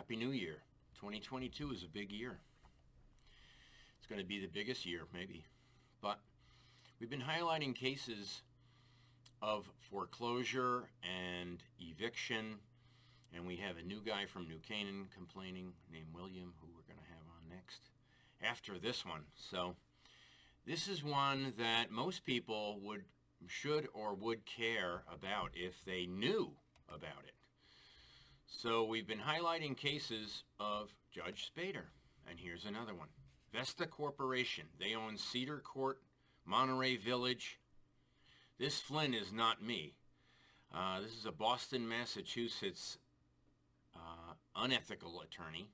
Happy New Year. 2022 is a big year. It's going to be the biggest year, maybe. But we've been highlighting cases of foreclosure and eviction, and we have a new guy from New Canaan complaining named William, who we're going to have on next after this one. So this is one that most people should or would care about if they knew about it. So we've been highlighting cases of Judge Spader, and here's another one. Vesta Corporation. They own Cedar Court, Monterey Village. This Flynn is not me. This is a Boston, Massachusetts unethical attorney.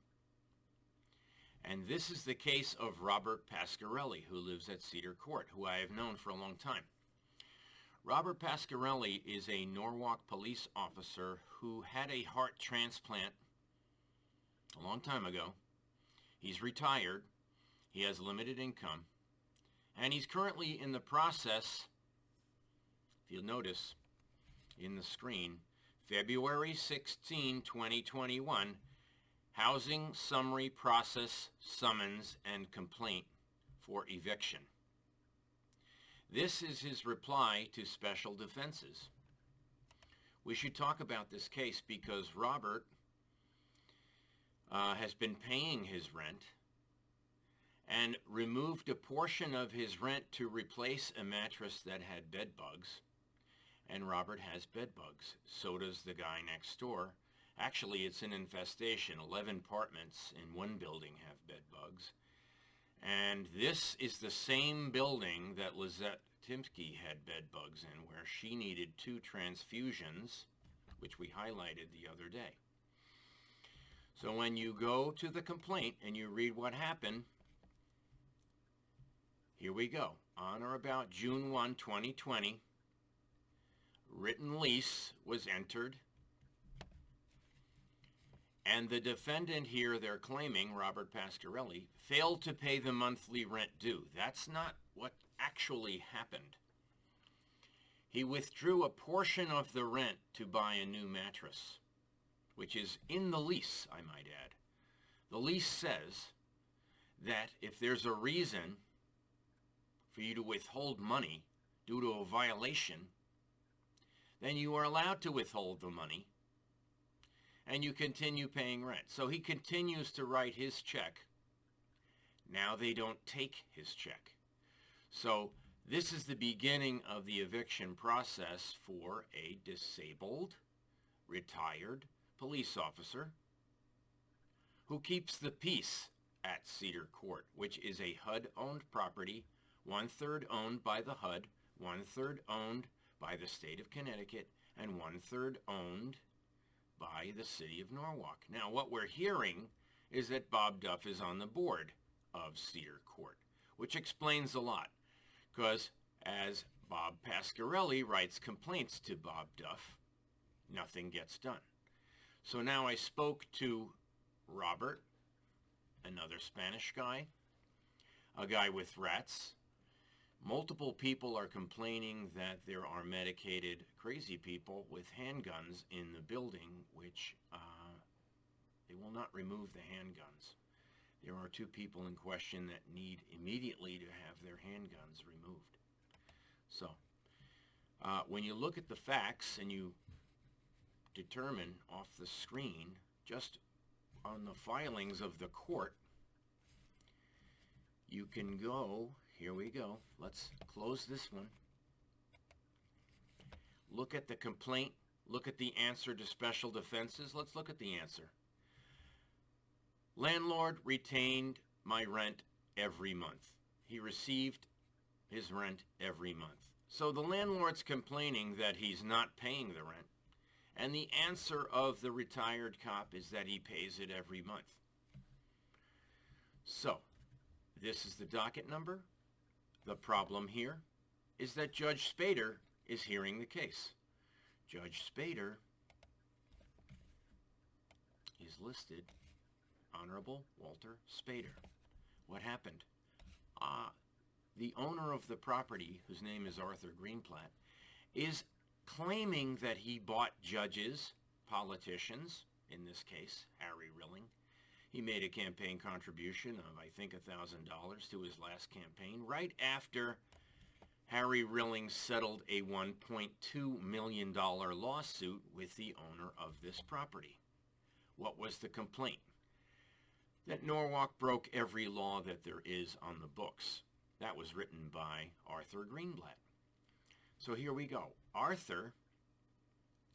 And this is the case of Robert Pascarelli, who lives at Cedar Court, who I have known for a long time. Robert Pascarelli is a Norwalk police officer who had a heart transplant a long time ago. He's retired. He has limited income. And he's currently in the process, if you'll notice in the screen, February 16, 2021, Housing Summary Process Summons and Complaint for Eviction. This is his reply to special defenses. We should talk about this case because Robert has been paying his rent and removed a portion of his rent to replace a mattress that had bed bugs. And Robert has bed bugs. So does the guy next door. Actually, it's an infestation. 11 apartments in one building have bed bugs. And this is the same building that Lizette Timsky had bed bugs in, where she needed 2 transfusions, which we highlighted the other day. So when you go to the complaint and you read what happened, here we go. On or about June 1, 2020, written lease was entered. And the defendant here, they're claiming, Robert Pascarelli, failed to pay the monthly rent due. That's not what actually happened. He withdrew a portion of the rent to buy a new mattress, which is in the lease, I might add. The lease says that if there's a reason for you to withhold money due to a violation, then you are allowed to withhold the money and you continue paying rent. So he continues to write his check. Now they don't take his check. So this is the beginning of the eviction process for a disabled, retired police officer who keeps the peace at Cedar Court, which is a HUD-owned property, 1/3 owned by the HUD, 1/3 owned by the state of Connecticut, and 1/3 owned by the city of Norwalk. Now, what we're hearing is that Bob Duff is on the board of Cedar Court, which explains a lot, because as Bob Pascarelli writes complaints to Bob Duff, nothing gets done. So now I spoke to Robert, another Spanish guy, a guy with rats. Multiple people are complaining that there are medicated crazy people with handguns in the building, which they will not remove the handguns. There are 2 people in question that need immediately to have their handguns removed. So when you look at the facts and you determine off the screen, just on the filings of the court, you can go, here we go, let's close this one. Look at the complaint, look at the answer to special defenses. Let's look at the answer. Landlord retained my rent every month. He received his rent every month. So the landlord's complaining that he's not paying the rent, and the answer of the retired cop is that he pays it every month. So this is the docket number. The problem here is that Judge Spader is hearing the case. Judge Spader is listed Honorable Walter Spader. What happened? The owner of the property, whose name is Arthur Greenplatt, is claiming that he bought judges, politicians, in this case, Harry Rilling. He made a campaign contribution of, I think, $1,000 to his last campaign right after Harry Rilling settled a $1.2 million lawsuit with the owner of this property. What was the complaint? That Norwalk broke every law that there is on the books. That was written by Arthur Greenblatt. So here we go. Arthur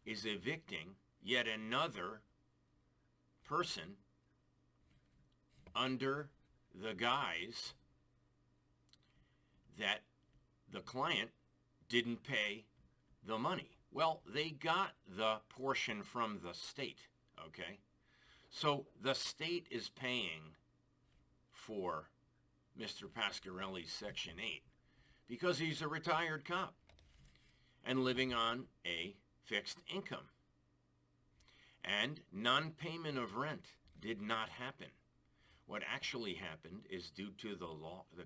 is evicting yet another person under the guise that the client didn't pay the money. Well, they got the portion from the state, okay? So the state is paying for Mr. Pascarelli's Section 8 because he's a retired cop and living on a fixed income. And non-payment of rent did not happen. What actually happened is due to the law, the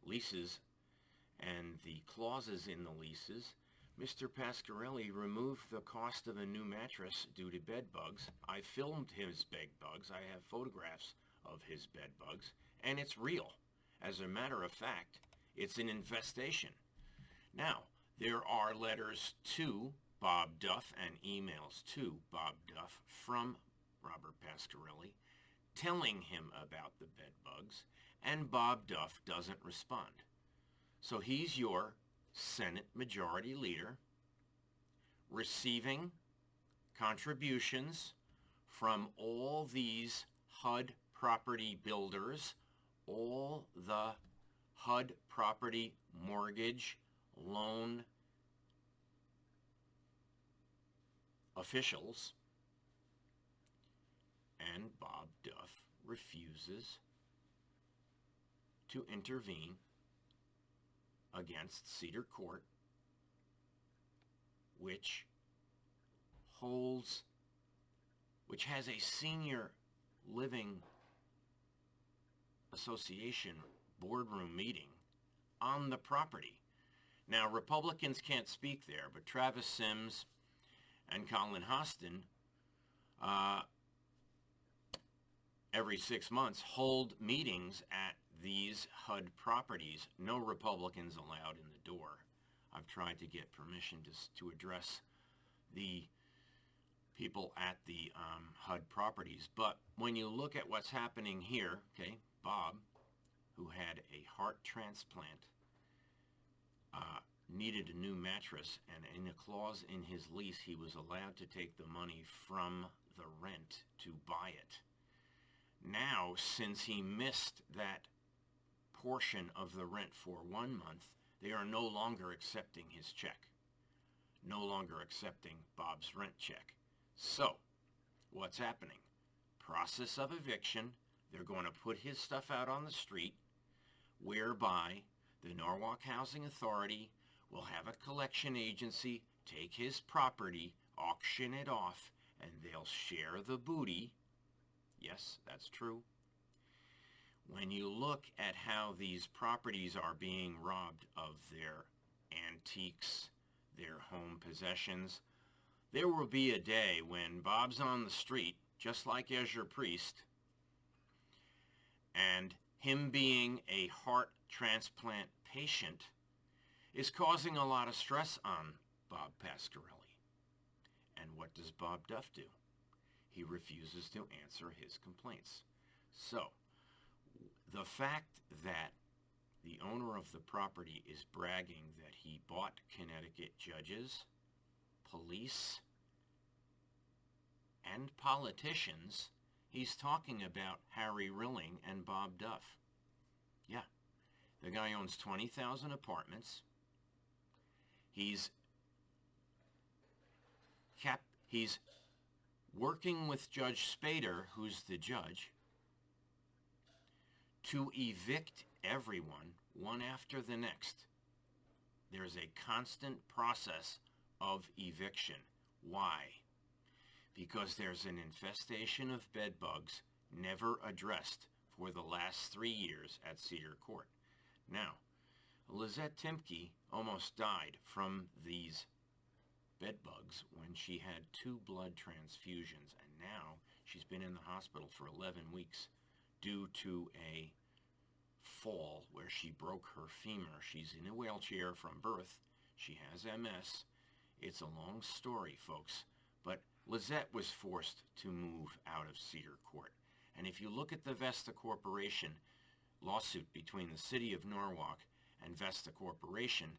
leases and the clauses in the leases, Mr. Pascarelli removed the cost of a new mattress due to bed bugs. I filmed his bed bugs. I have photographs of his bed bugs, and it's real. As a matter of fact, it's an infestation. Now, there are letters to Bob Duff and emails to Bob Duff from Robert Pascarelli telling him about the bed bugs, and Bob Duff doesn't respond. So he's your Senate Majority Leader receiving contributions from all these HUD property builders, all the HUD property mortgage loan officials, and Bob Duff refuses to intervene against Cedar Court, which has a senior living association boardroom meeting on the property. Now, Republicans can't speak there, but Travis Sims and Colin Hostin every 6 months hold meetings at these HUD properties. No Republicans allowed in the door. I've tried to get permission to address the people at the HUD properties. But when you look at what's happening here, okay, Bob, who had a heart transplant, needed a new mattress, and in a clause in his lease, he was allowed to take the money from the rent to buy it. Now, since he missed that portion of the rent for 1 month, they are no longer accepting his check, no longer accepting Bob's rent check. So, what's happening? Process of eviction. They're going to put his stuff out on the street, whereby the Norwalk Housing Authority will have a collection agency take his property, auction it off, and they'll share the booty. Yes, that's true. When you look at how these properties are being robbed of their antiques, their home possessions, there will be a day when Bob's on the street, just like Ezra Priest, and him being a heart transplant patient is causing a lot of stress on Bob Pascarelli. And what does Bob Duff do? He refuses to answer his complaints. So, the fact that the owner of the property is bragging that he bought Connecticut judges, police, and politicians, he's talking about Harry Rilling and Bob Duff. Yeah, the guy owns 20,000 apartments. He's working with Judge Spader, who's the judge, to evict everyone one after the next. There's a constant process of eviction. Why? Because there's an infestation of bed bugs never addressed for the last 3 years at Cedar Court. Now, Lizette Timke almost died from these bed bugs when she had 2 blood transfusions, and now she's been in the hospital for 11 weeks due to a fall where she broke her femur. She's in a wheelchair from birth. She has MS. It's a long story, folks, but Lizette was forced to move out of Cedar Court. And if you look at the Vesta Corporation lawsuit between the city of Norwalk and Vesta Corporation,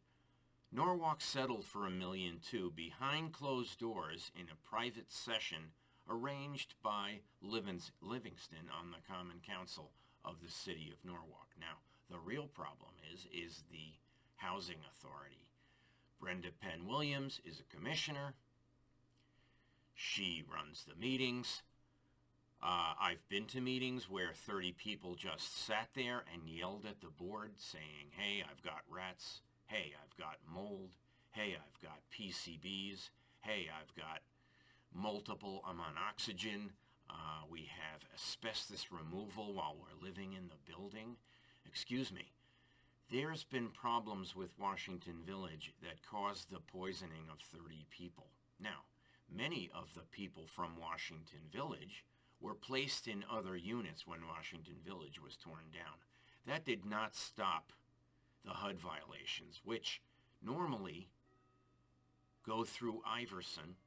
Norwalk settled for $1.2 million behind closed doors in a private session arranged by Livingston on the Common Council of the city of Norwalk. Now, the real problem is the Housing Authority. Brenda Penn Williams is a commissioner. She runs the meetings. I've been to meetings where 30 people just sat there and yelled at the board saying, hey, I've got rats. Hey, I've got mold. Hey, I've got PCBs. Hey, I've got I'm on oxygen. We have asbestos removal while we're living in the building. Excuse me. There's been problems with Washington Village that caused the poisoning of 30 people. Now, many of the people from Washington Village were placed in other units when Washington Village was torn down. That did not stop the HUD violations, which normally go through Iverson,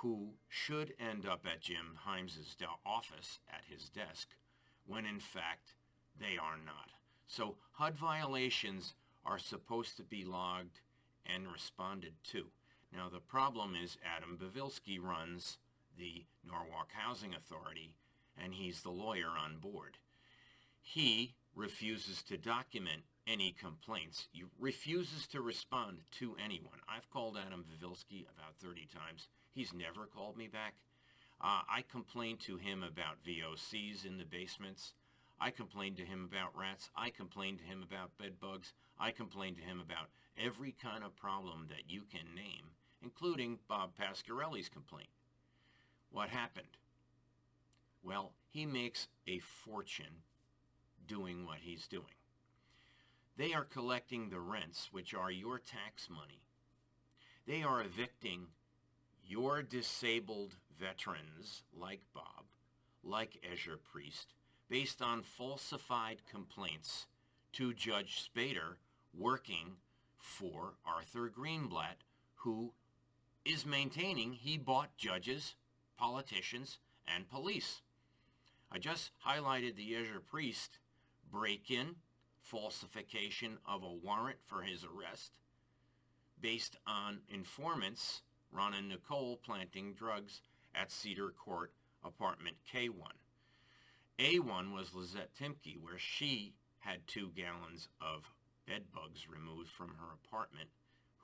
who should end up at Jim Hymes's office at his desk, when in fact they are not. So HUD violations are supposed to be logged and responded to. Now the problem is Adam Bavilski runs the Norwalk Housing Authority, and he's the lawyer on board. He refuses to document any complaints. He refuses to respond to anyone. I've called Adam Bavilski about 30 times. He's never called me back. I complained to him about VOCs in the basements. I complained to him about rats. I complained to him about bed bugs. I complained to him about every kind of problem that you can name, including Bob Pascarelli's complaint. What happened? Well, he makes a fortune doing what he's doing. They are collecting the rents, which are your tax money. They are evicting your disabled veterans like Bob, like Ezra Priest, based on falsified complaints to Judge Spader, working for Arthur Greenblatt, who is maintaining he bought judges, politicians, and police. I just highlighted the Ezra Priest break-in, falsification of a warrant for his arrest based on informants, Ron and Nicole, planting drugs at Cedar Court apartment K1. A1 was Lizette Timke, where she had 2 gallons of bed bugs removed from her apartment,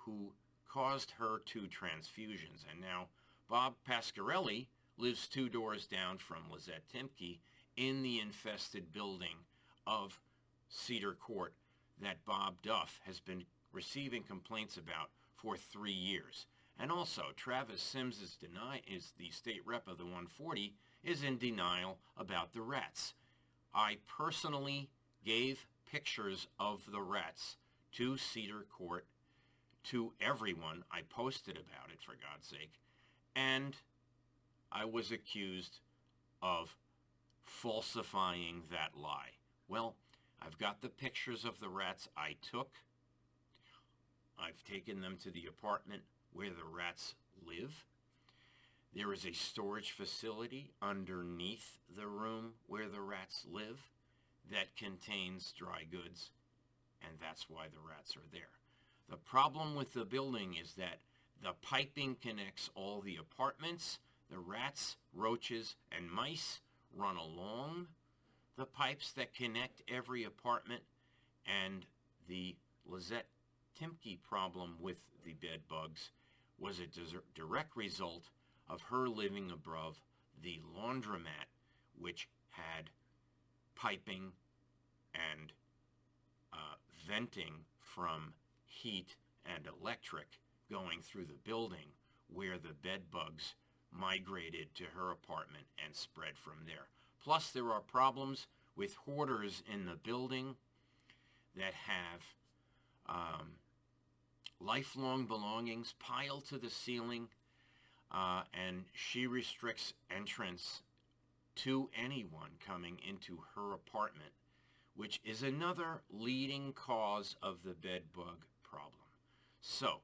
who caused her 2 transfusions. And now Bob Pascarelli lives 2 doors down from Lizette Timke in the infested building of Cedar Court that Bob Duff has been receiving complaints about for 3 years. And also, Travis Sims is the state rep of the 140, is in denial about the rats. I personally gave pictures of the rats to Cedar Court, to everyone. I posted about it, for God's sake. And I was accused of falsifying that lie. Well, I've got the pictures of the rats I took. I've taken them to the apartment where the rats live. There is a storage facility underneath the room where the rats live that contains dry goods, and that's why the rats are there. The problem with the building is that the piping connects all the apartments. The rats, roaches, and mice run along the pipes that connect every apartment, and the Lizette Timke problem with the bed bugs was a direct result of her living above the laundromat, which had piping and venting from heat and electric going through the building, where the bed bugs migrated to her apartment and spread from there. Plus, there are problems with hoarders in the building that have lifelong belongings pile to the ceiling, and she restricts entrance to anyone coming into her apartment, which is another leading cause of the bed bug problem. So,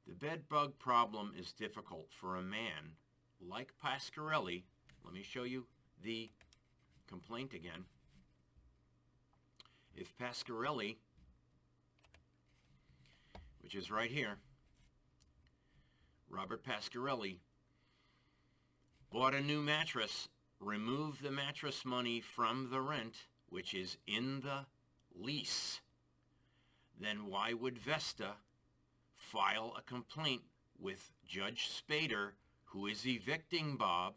the bed bug problem is difficult for a man like Pascarelli. Let me show you the complaint again. If Pascarelli, which is right here, Robert Pascarelli, bought a new mattress, removed the mattress money from the rent, which is in the lease, then why would Vesta file a complaint with Judge Spader, who is evicting Bob,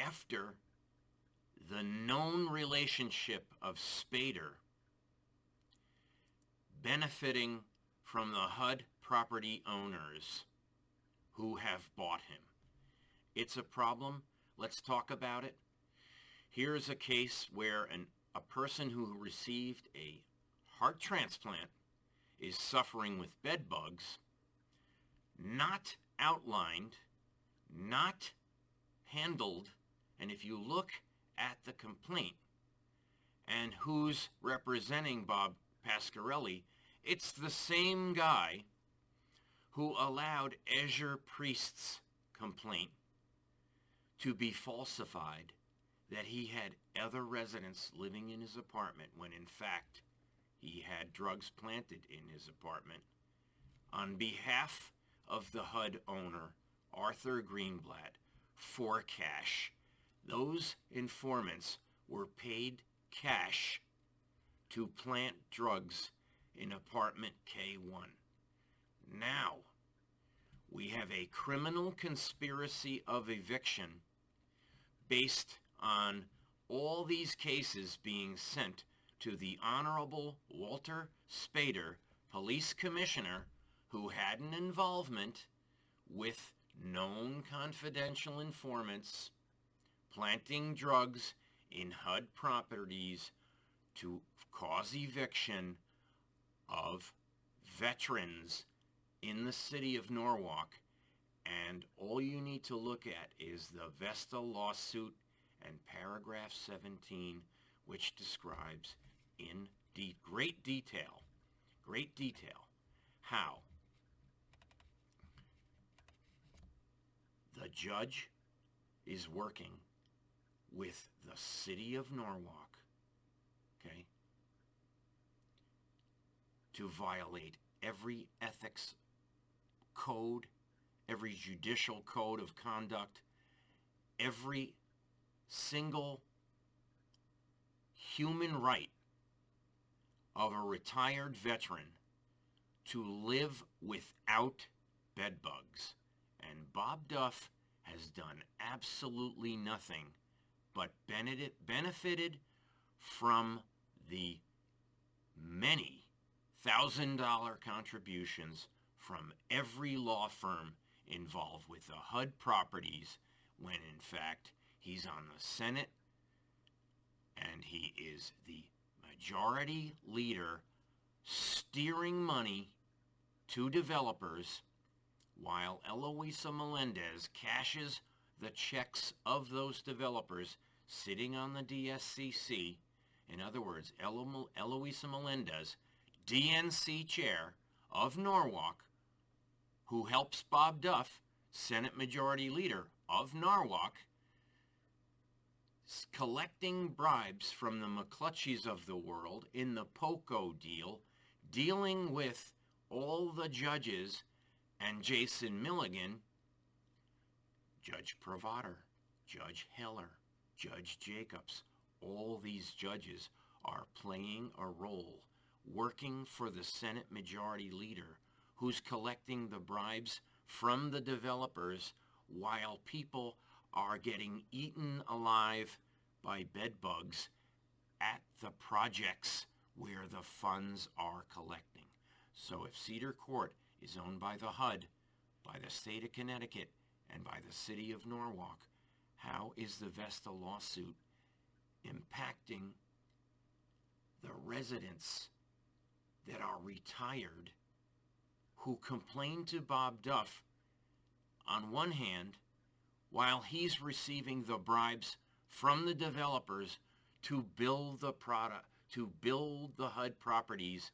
after the known relationship of Spader benefiting from the HUD property owners who have bought him? It's a problem. Let's talk about it. Here's a case where a person who received a heart transplant is suffering with bed bugs, not outlined, not handled, and if you look at the complaint and who's representing Bob Pascarelli, it's the same guy who allowed Ezra Priest's complaint to be falsified, that he had other residents living in his apartment when in fact he had drugs planted in his apartment, on behalf of the HUD owner, Arthur Greenblatt, for cash. Those informants were paid cash to plant drugs in apartment K1. Now, we have a criminal conspiracy of eviction based on all these cases being sent to the Honorable Walter Spader, police commissioner, who had an involvement with known confidential informants planting drugs in HUD properties to cause eviction of veterans in the city of Norwalk. And all you need to look at is the Vesta lawsuit and paragraph 17, which describes in great detail how the judge is working with the city of Norwalk, okay, to violate every ethics code, every judicial code of conduct, every single human right of a retired veteran to live without bed bugs. And Bob Duff has done absolutely nothing but benefited from the many $1,000 contributions from every law firm involved with the HUD properties, when in fact he's on the Senate and he is the majority leader steering money to developers while Eloisa Melendez cashes the checks of those developers sitting on the DSCC. In other words, Eloisa Melendez, DNC chair of Norwalk, who helps Bob Duff, Senate Majority Leader of Norwalk, collecting bribes from the McClutchies of the world in the POCO deal, dealing with all the judges and Jason Milligan, Judge Provader, Judge Heller, Judge Jacobs. All these judges are playing a role, working for the Senate Majority Leader, who's collecting the bribes from the developers while people are getting eaten alive by bed bugs at the projects where the funds are collecting. So if Cedar Court is owned by the HUD, by the state of Connecticut, and by the city of Norwalk, how is the Vesta lawsuit impacting the residents that are retired who complain to Bob Duff on one hand while he's receiving the bribes from the developers to build the product, to build the HUD properties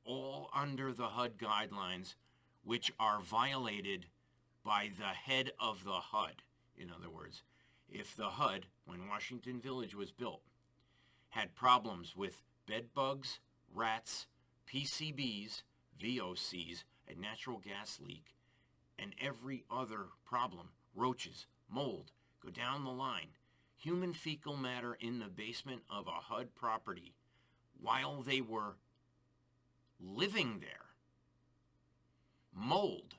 all under the HUD guidelines, which are violated by the head of the HUD. In other words, if the HUD, when Washington Village was built, had problems with bed bugs, rats, PCBs, VOCs, a natural gas leak, and every other problem, roaches, mold, go down the line, human fecal matter in the basement of a HUD property while they were living there, mold.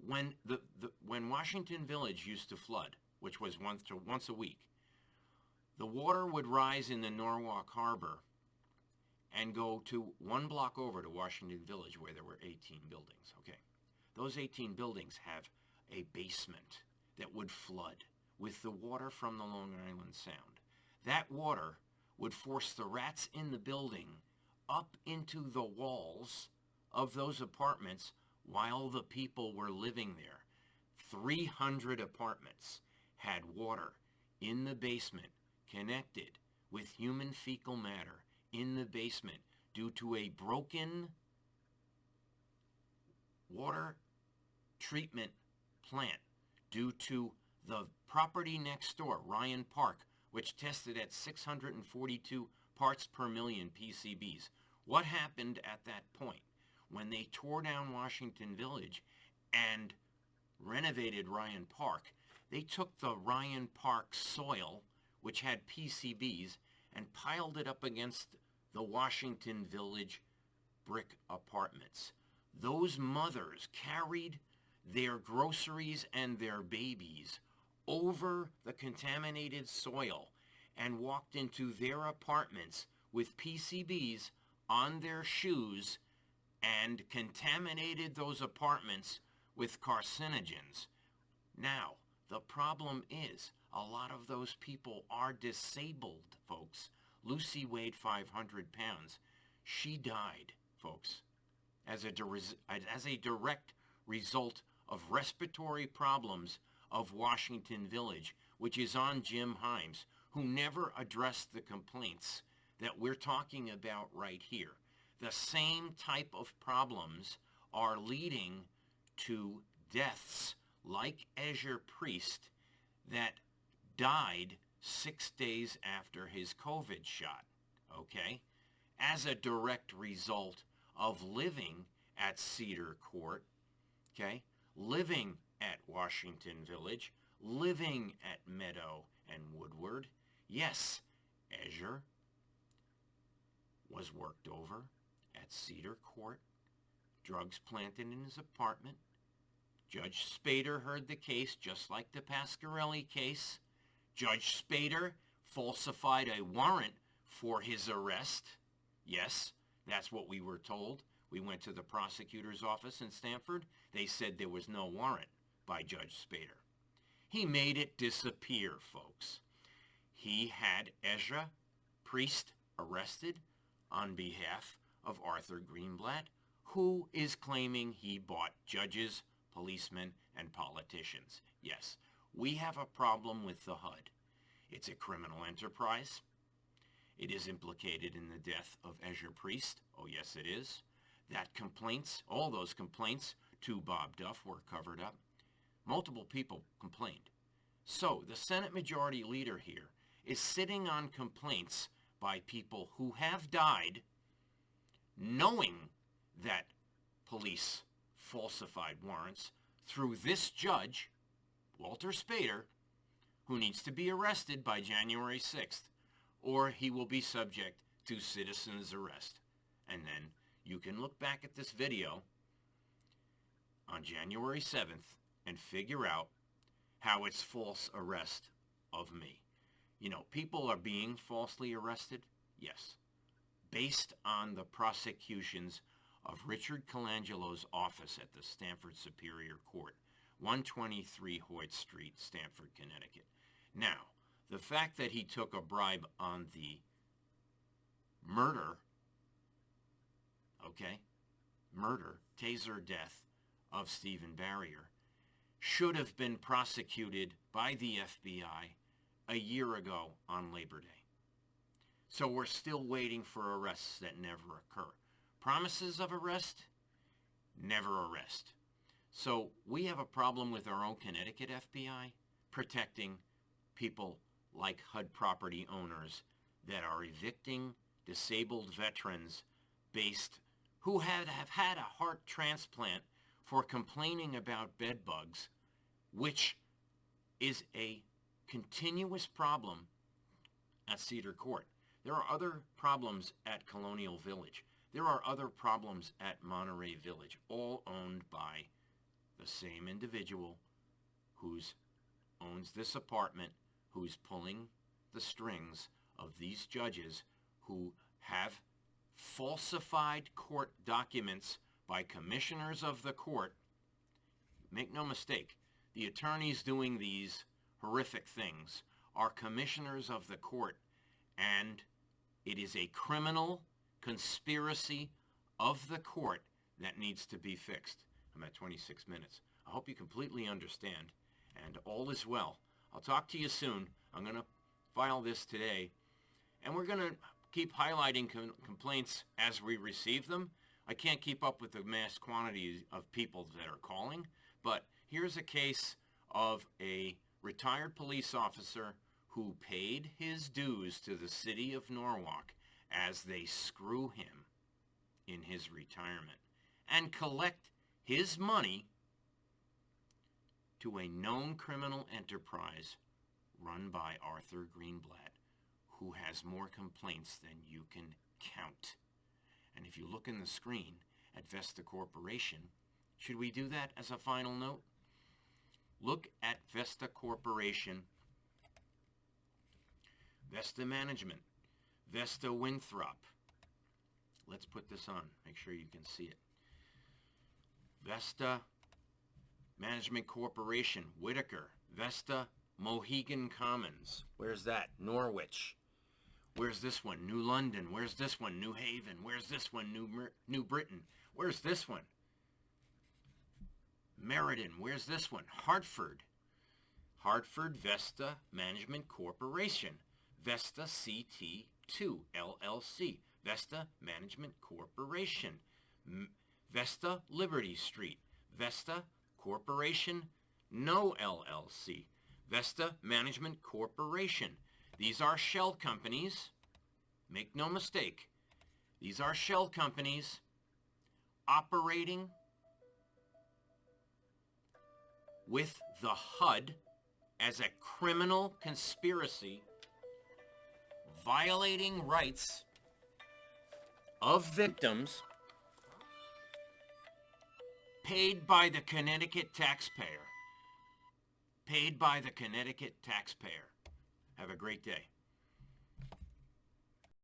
When Washington Village used to flood, which was once a week, the water would rise in the Norwalk Harbor and go to one block over to Washington Village where there were 18 buildings, okay? Those 18 buildings have a basement that would flood with the water from the Long Island Sound. That water would force the rats in the building up into the walls of those apartments while the people were living there. 300 apartments had water in the basement connected with human fecal matter in the basement due to a broken water treatment plant, due to the property next door, Ryan Park, which tested at 642 parts per million PCBs. What happened at that point? When they tore down Washington Village and renovated Ryan Park, they took the Ryan Park soil, which had PCBs, and piled it up against the Washington Village brick apartments. Those mothers carried their groceries and their babies over the contaminated soil and walked into their apartments with PCBs on their shoes and contaminated those apartments with carcinogens. Now, the problem is a lot of those people are disabled, folks. Lucy weighed 500 pounds. She died, folks, as a direct result of respiratory problems of Washington Village, which is on Jim Himes, who never addressed the complaints that we're talking about right here. The same type of problems are leading to deaths like Ezra Priest that died 6 days after his COVID shot, okay? As a direct result of living at Cedar Court, okay? Living at Washington Village, living at Meadow and Woodward. Yes, Ezra was worked over at Cedar Court, drugs planted in his apartment. Judge Spader heard the case just like the Pascarelli case. Judge Spader falsified a warrant for his arrest. Yes, that's what we were told. We went to the prosecutor's office in Stamford. They said there was no warrant by Judge Spader. He made it disappear, folks. He had Ezra Priest arrested on behalf of Arthur Greenblatt, who is claiming he bought judges, policemen, and politicians. Yes, we have a problem with the HUD. It's a criminal enterprise. It is implicated in the death of Ezra Priest. Oh, yes, it is. That complaints, all those complaints to Bob Duff were covered up. Multiple people complained. So the Senate Majority Leader here is sitting on complaints by people who have died knowing that police falsified warrants through this judge, Walter Spader, who needs to be arrested by January 6th, or he will be subject to citizen's arrest. And then you can look back at this video on January 7th and figure out how it's false arrest of me. You know, people are being falsely arrested, yes, based on the prosecutions of Richard Colangelo's office at the Stamford Superior Court, 123 Hoyt Street, Stamford, Connecticut. Now, the fact that he took a bribe on the murder, okay, murder, taser death of Stephen Barrier, should have been prosecuted by the FBI a year ago on Labor Day. So we're still waiting for arrests that never occur. Promises of arrest, never arrest. So we have a problem with our own Connecticut FBI protecting people like HUD property owners that are evicting disabled veterans who have had a heart transplant for complaining about bed bugs, which is a continuous problem at Cedar Court. There are other problems at Colonial Village. There are other problems at Monterey Village, all owned by the same individual who owns this apartment, who's pulling the strings of these judges who have falsified court documents by commissioners of the court. Make no mistake, the attorneys doing these horrific things are commissioners of the court, and it is a criminal conspiracy of the court that needs to be fixed. I'm at 26 minutes. I hope you completely understand, and all is well. I'll talk to you soon. I'm going to file this today, and we're going to keep highlighting complaints as we receive them. I can't keep up with the mass quantity of people that are calling, but here's a case of a retired police officer who paid his dues to the city of Norwalk as they screw him in his retirement and collect his money to a known criminal enterprise run by Arthur Greenblatt, who has more complaints than you can count. And if you look in the screen at Vesta Corporation, should we do that as a final note? Look at Vesta Corporation, Vesta Management, Vesta Winthrop. Let's put this on, make sure you can see it. Vesta Management Corporation, Whitaker, Vesta Mohegan Commons. Where's that? Norwich. Where's this one? New London. Where's this one? New Haven. Where's this one? New Britain. Where's this one? Meriden. Where's this one? Hartford. Hartford Vesta Management Corporation. Vesta CT2 LLC. Vesta Management Corporation. Vesta Liberty Street. Vesta Corporation No LLC. Vesta Management Corporation. These are shell companies. Make no mistake. These are shell companies operating with the HUD as a criminal conspiracy, violating rights of victims paid by the Connecticut taxpayer. Paid by the Connecticut taxpayer. Have a great day.